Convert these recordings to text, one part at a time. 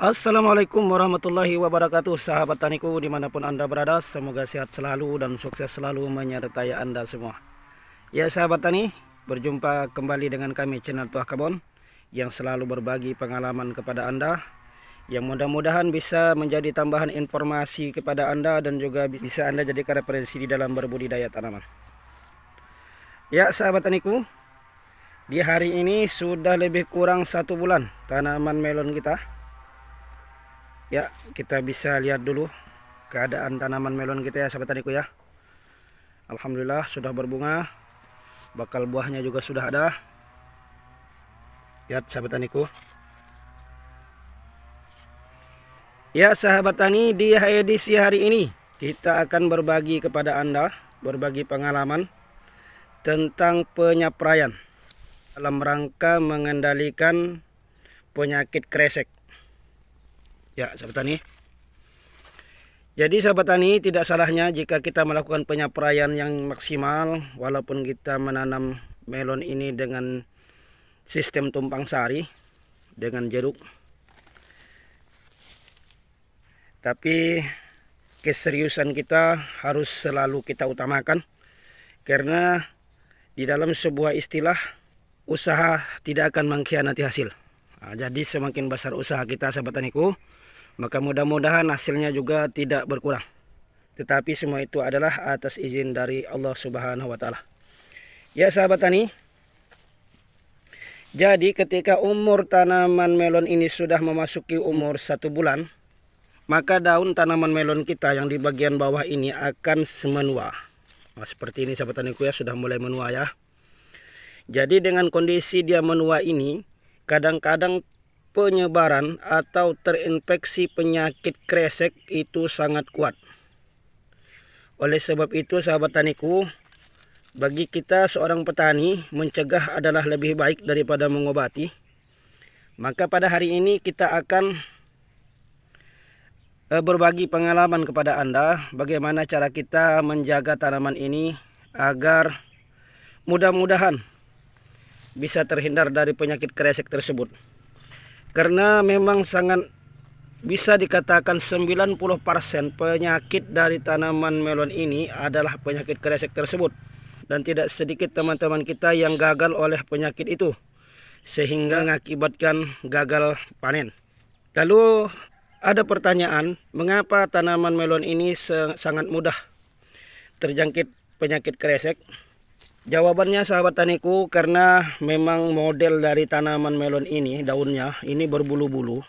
Assalamualaikum warahmatullahi wabarakatuh, sahabat taniku dimanapun Anda berada. Semoga sehat selalu dan sukses selalu menyertai Anda semua. Ya sahabat tani, berjumpa kembali dengan kami channel Tuah Kebon yang selalu berbagi pengalaman kepada Anda, yang mudah-mudahan bisa menjadi tambahan informasi kepada Anda dan juga bisa Anda jadikan referensi di dalam berbudidaya tanaman. Ya sahabat taniku, di hari ini sudah lebih kurang 1 bulan tanaman melon kita. Ya, kita bisa lihat dulu keadaan tanaman melon kita ya sahabat taniku ya. Alhamdulillah sudah berbunga, bakal buahnya juga sudah ada. Lihat sahabat taniku. Ya sahabat tani, di edisi hari ini kita akan berbagi kepada Anda, berbagi pengalaman tentang penyapraian dalam rangka mengendalikan penyakit kresek. Ya sahabat tani, jadi sahabat tani, tidak salahnya jika kita melakukan penyapraian yang maksimal walaupun kita menanam melon ini dengan sistem tumpang sari dengan jeruk. Tapi keseriusan kita harus selalu kita utamakan, karena di dalam sebuah istilah, usaha tidak akan mengkhianati hasil. Jadi semakin besar usaha kita sahabat taniku, maka mudah-mudahan hasilnya juga tidak berkurang. Tetapi semua itu adalah atas izin dari Allah Subhanahu wa Ta'ala. Ya sahabat tani, jadi ketika umur tanaman melon ini sudah memasuki umur 1 bulan, maka daun tanaman melon kita yang di bagian bawah ini akan menua. Nah, seperti ini sahabat taniku ya, sudah mulai menua ya. Jadi dengan kondisi dia menua ini, kadang-kadang penyebaran atau terinfeksi penyakit kresek itu sangat kuat. Oleh sebab itu sahabat taniku, bagi kita seorang petani, mencegah adalah lebih baik daripada mengobati. Maka pada hari ini kita akan berbagi pengalaman kepada Anda bagaimana cara kita menjaga tanaman ini agar mudah-mudahan bisa terhindar dari penyakit kresek tersebut. Karena memang sangat bisa dikatakan 90% penyakit dari tanaman melon ini adalah penyakit kresek tersebut. Dan tidak sedikit teman-teman kita yang gagal oleh penyakit itu, sehingga mengakibatkan gagal panen. Lalu ada pertanyaan, mengapa tanaman melon ini sangat mudah terjangkit penyakit kresek? Jawabannya sahabat taniku, karena memang model dari tanaman melon ini, daunnya ini berbulu-bulu.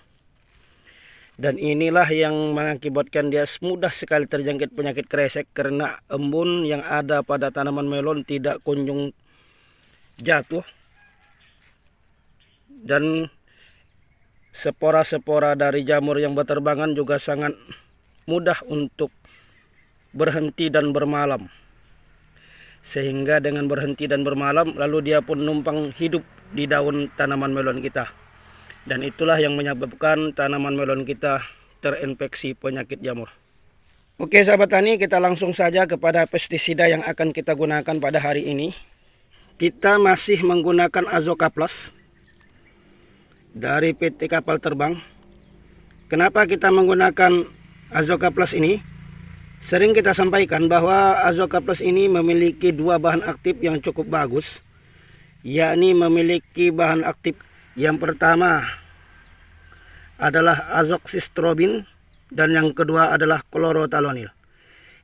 Dan inilah yang mengakibatkan dia mudah sekali terjangkit penyakit kresek, karena embun yang ada pada tanaman melon tidak kunjung jatuh. Dan spora-spora dari jamur yang berterbangan juga sangat mudah untuk berhenti dan bermalam. Sehingga dengan berhenti dan bermalam, lalu dia pun numpang hidup di daun tanaman melon kita. Dan itulah yang menyebabkan tanaman melon kita terinfeksi penyakit jamur. Oke sahabat tani, kita langsung saja kepada pestisida yang akan kita gunakan pada hari ini. Kita masih menggunakan Azoka Plus dari PT Kapal Terbang. Kenapa kita menggunakan Azoka Plus ini? Sering kita sampaikan bahwa Azoka Plus ini memiliki 2 bahan aktif yang cukup bagus, yakni memiliki bahan aktif yang pertama adalah azoxystrobin dan yang kedua adalah chlorothalonil.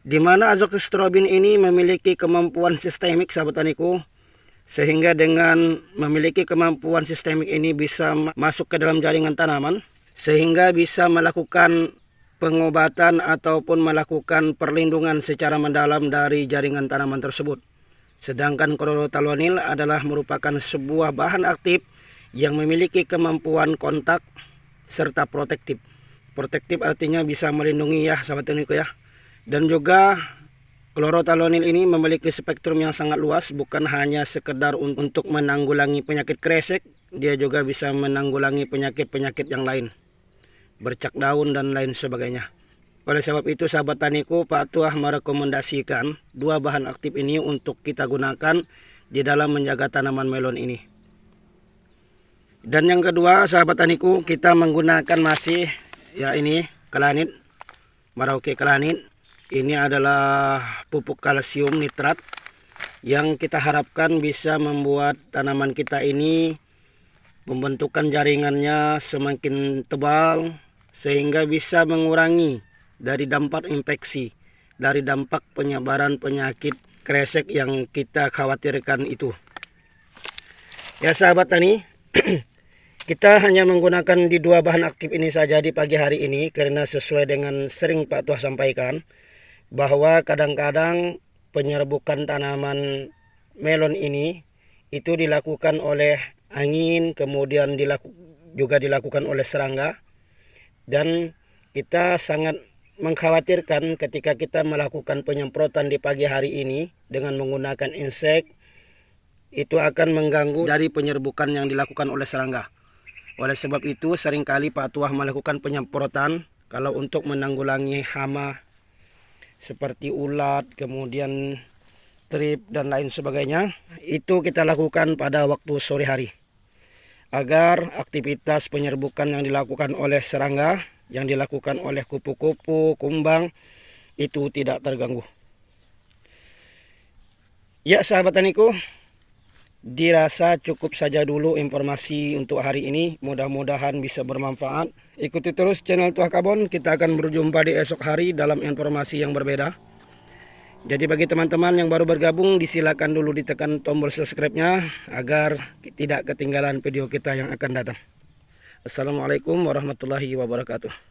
Di mana azoxystrobin ini memiliki kemampuan sistemik sahabat taniku, sehingga dengan memiliki kemampuan sistemik ini bisa masuk ke dalam jaringan tanaman, sehingga bisa melakukan pengobatan ataupun melakukan perlindungan secara mendalam dari jaringan tanaman tersebut. Sedangkan chlorothalonil adalah merupakan sebuah bahan aktif yang memiliki kemampuan kontak serta protektif. Protektif artinya bisa melindungi ya sahabat taniku ya. Dan juga chlorothalonil ini memiliki spektrum yang sangat luas, bukan hanya sekedar untuk menanggulangi penyakit kresek, dia juga bisa menanggulangi penyakit-penyakit yang lain, bercak daun dan lain sebagainya. Oleh sebab itu sahabat taniku, Pak Tuah merekomendasikan 2 bahan aktif ini untuk kita gunakan di dalam menjaga tanaman melon ini. Dan yang kedua, sahabat taniku, kita menggunakan masih ya ini kelanit, Merauke kelanit. Ini adalah pupuk kalsium nitrat yang kita harapkan bisa membuat tanaman kita ini pembentukan jaringannya semakin tebal, sehingga bisa mengurangi dari dampak infeksi, dari dampak penyebaran penyakit kresek yang kita khawatirkan itu. Ya sahabat tani, kita hanya menggunakan di 2 bahan aktif ini saja di pagi hari ini, karena sesuai dengan sering Pak Tuah sampaikan bahwa kadang-kadang penyerbukan tanaman melon ini itu dilakukan oleh angin, kemudian juga dilakukan oleh serangga, dan kita sangat mengkhawatirkan ketika kita melakukan penyemprotan di pagi hari ini dengan menggunakan insek, itu akan mengganggu dari penyerbukan yang dilakukan oleh serangga. Oleh sebab itu seringkali Pak Tuah melakukan penyemprotan kalau untuk menanggulangi hama seperti ulat, kemudian trip dan lain sebagainya, itu kita lakukan pada waktu sore hari, agar aktivitas penyerbukan yang dilakukan oleh serangga, yang dilakukan oleh kupu-kupu, kumbang, itu tidak terganggu. Ya sahabat taniku, dirasa cukup saja dulu informasi untuk hari ini. Mudah-mudahan bisa bermanfaat. Ikuti terus channel Tuah Kebon. Kita akan berjumpa di esok hari dalam informasi yang berbeda. Jadi bagi teman-teman yang baru bergabung, disilakan dulu ditekan tombol subscribe-nya agar tidak ketinggalan video kita yang akan datang. Assalamualaikum warahmatullahi wabarakatuh.